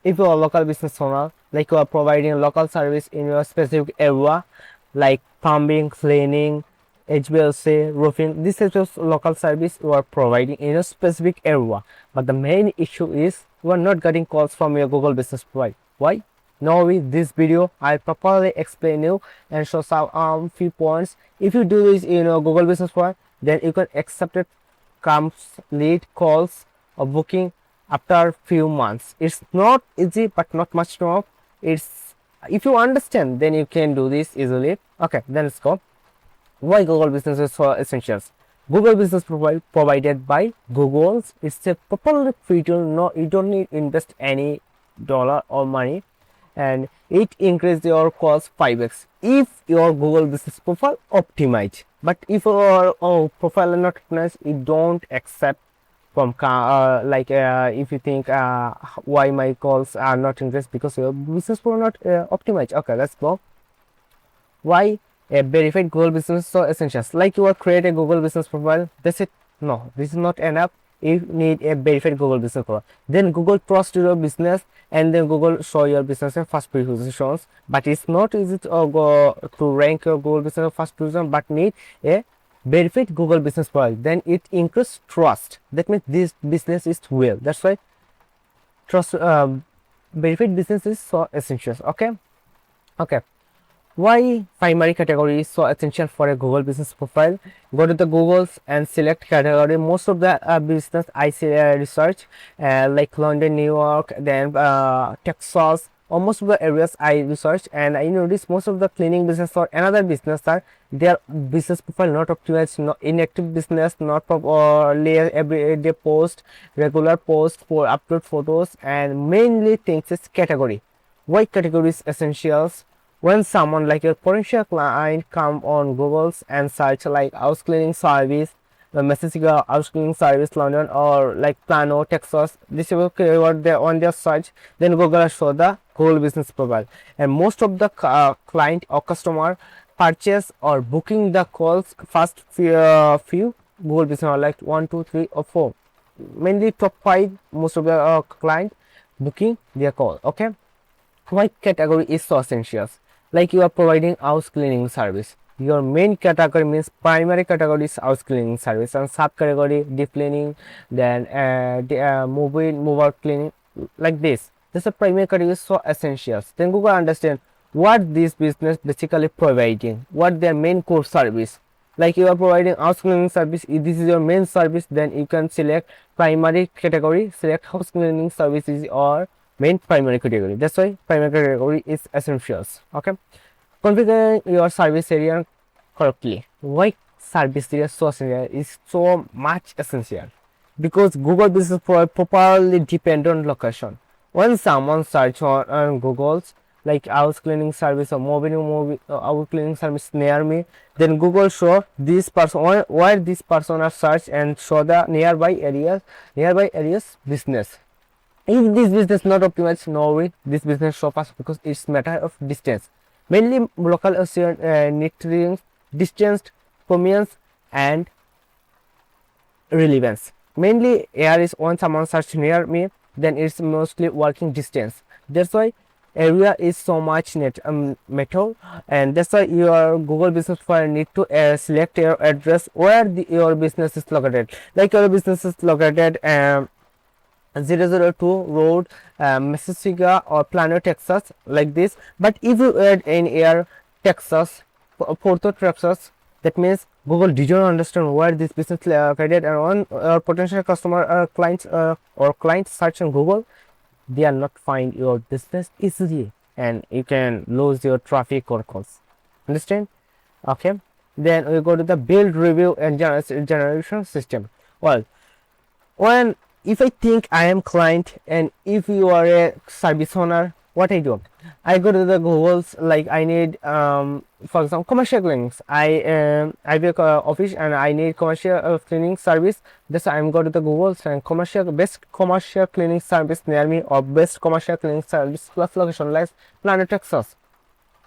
If you are a local business owner, like you are providing local service in your specific area, like plumbing, cleaning, HVAC, roofing, this is just local service you are providing in a specific area. But the main issue is you are not getting calls from your Google business profile. Why? Now with this video, I'll properly explain you and show some few points. If you do this in your Google business profile, then you can accept it comes lead calls or booking after few months. It's not easy, but not much more. It's if you understand, then you can do this easily. Okay, then let's go. Why Google Business is so essentials? Google Business Profile provided by Google's. It's a properly free tool. No, you don't need invest any dollar or money, and it increases your cost 5x if your Google Business Profile optimized. But if your profile is not optimized, it don't accept from if you think why my calls are not increased because your business profile not optimized. Okay, let's go. Why a verified Google business so essentials? Like you are create a Google business profile, that's it. No, this is not enough. You need a verified Google business profile. Then Google trust your business, and then Google show your business in first positions. But it's not easy to go to rank your Google business in first position, but need a verified Google business profile. Then it increases trust. That means this business is well. That's why trust verified business is so essential. Okay. Why primary category is so essential for a Google business profile? Go to the Google's and select category. Most of the business I see research like London, New York, then Texas, or most of the areas I research, and I notice most of the cleaning business or another business are their business profile not optimized, not inactive business, not every day post, regular post for upload photos, and mainly things is category. Why category is essentials? When someone like your potential client come on Google's and search like house cleaning service, the Mississauga house cleaning service London, or like Plano, Texas, this is keyword they on their search, then Google show the Google business profile, and most of the client or customer purchase or booking the calls first few Google business are like 1, 2, 3 or 4, mainly top 5 most of the client booking their call. Okay, why category is so essential? Like you are providing house cleaning service, your main category means primary category is house cleaning service, and subcategory deep cleaning, then move out cleaning, like this. This is primary category is so essentials. Then Google understand what this business basically providing, what their main core service. Like you are providing house cleaning service, if this is your main service, then you can select primary category, select house cleaning services or main primary category. That's why primary category is essentials. Okay, configuring your service area correctly. Why service area so essential is so much essential? Because Google business properly depend on location. When someone search on Google's like house cleaning service or mobile house cleaning service near me, then Google show this person where this person are search and show the nearby areas business. If this business not optimized, no way this business show fast because it's matter of distance. Mainly local SEO need distance, prominence, and relevance. Mainly here is when someone search near me, then it's mostly working distance. That's why area is so much method, and that's why your Google business profile need to select your address where your business is located. Like your business is located 002 road, Mississauga or Plano, Texas, like this. But if you add in here Texas, Porto, Texas, that means Google didn't understand where this business located, and on potential customer clients or clients search on Google, they are not find your business easily, and you can lose your traffic or calls. Understand? Okay. Then we go to the build, review, and generation system. Well, when if I think I am client, and if you are a service owner, what I do, I go to the Google's, like I need for example commercial cleanings. I work office and I need commercial cleaning service. This I'm go to the Google's and best commercial cleaning service near me, or best commercial cleaning service plus location like Plano, Texas.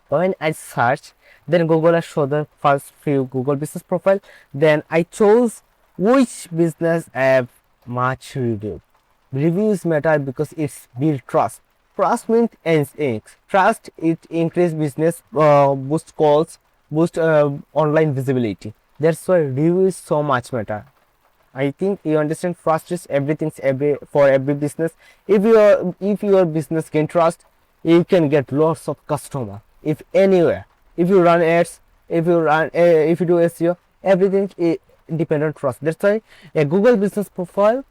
When I search, then Google has show the first few Google business profile. Then I chose which business have much reviews matter because it's build trust. Trust means instincts. Trust it increase business, boost calls, boost online visibility. That's why review is so much matter. I think you understand. Trust is everything, for every business. If your business gain trust, you can get lots of customer. If anywhere, if you run ads, if you do SEO, everything is depend on trust. That's why a Google business profile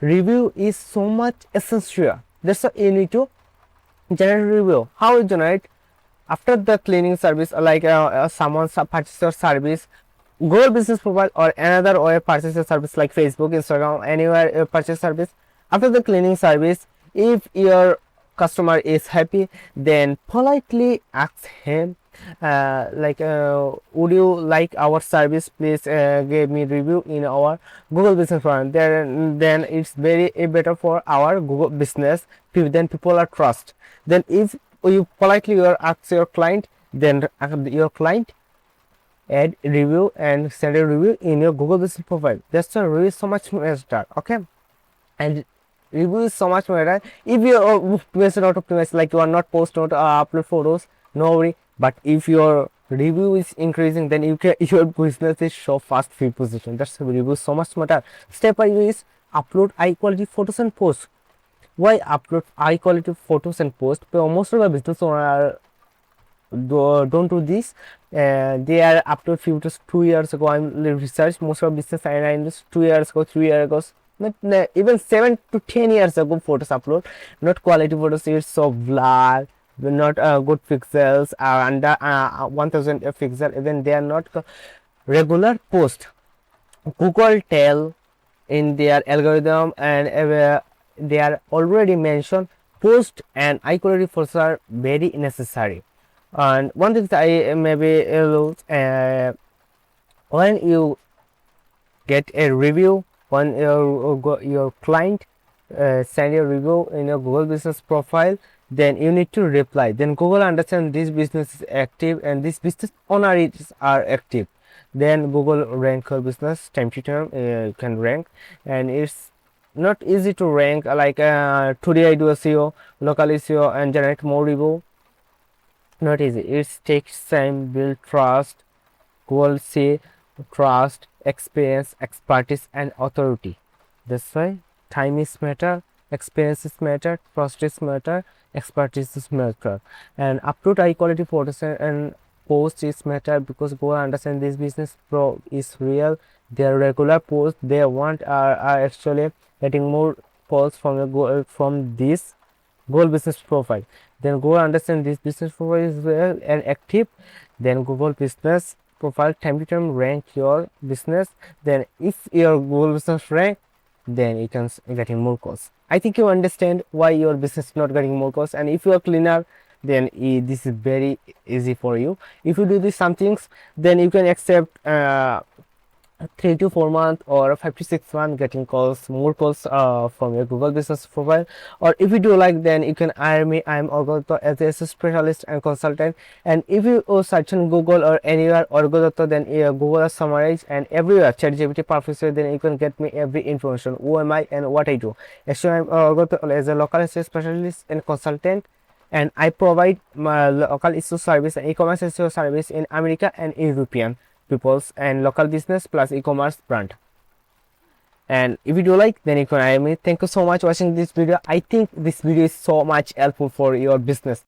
review is so much essential. That's why you need to generate review. How you generate? After the cleaning service, like someone purchase your service, Google business profile or another way purchase your service like Facebook, Instagram, anywhere purchase service. After the cleaning service, if your customer is happy, then politely ask him, would you like our service? Please give me review in our Google business profile. Then it's very better for our Google business. Then people are trust. Then if you politely ask your client, then your client add review and send a review in your Google business profile. That's why review is so much matter. Okay, and review is so much matter. If you are optimize, not optimize, like you are not post, not upload photos, no worry. But if your review is increasing, then you can your business is show fast feed position. That's why review is so much matter. Step 5 is upload high quality photos and posts. Why upload high quality photos and posts? Most of the business owner don't do this. They are upload photos 2 years ago. I'm research most of business and I 2 years ago, 3 years ago, not even 7 to 10 years ago photos upload. Not quality photos. It's so blur. Not good pixels. Under 1000 pixel. Even they are not regular post. Google tell in their algorithm, and they are already mentioned post and high quality photos are very necessary. And one thing I maybe when you get a review, when your client send a review in your Google business profile, then you need to reply. Then Google understand this business is active and this business owner are active. Then Google rank your business time to time. You can rank, and it's not easy to rank. Like today I do SEO, local SEO, and generate more review. Not easy. It takes time, build trust. Google see trust, experience, expertise, and authority. That's why time is matter, experience is matter, trust is matter, expertise is matter, and upload high quality photos and post is matter, because Google understand this business pro is real. Their regular post they want are actually getting more calls from the Google, from this Google business profile. Then Google understand this business profile is well and active. Then Google business profile time to time rank your business. Then if your Google business rank, then you can getting more calls. I think you understand why your business is not getting more calls. And if you are cleaner, then this is very easy for you. If you do these some things, then you can accept 3 to 4 months or 5 to 6 months getting calls, more calls from your Google business profile. Or if you do like, then you can hire me. I am Orrgo as a specialist and consultant. And if you search on Google or anywhere Orrgo, then Google is summarized, and everywhere ChatGPT Professor, then you can get me every information, who am I and what I do. Actually, I am Orrgo as a local SEO specialist and consultant, and I provide my local SEO service and e-commerce SEO service in America and European peoples and local business plus e-commerce brand. And if you do like, then you can hire me. Thank you so much for watching this video. I think this video is so much helpful for your business.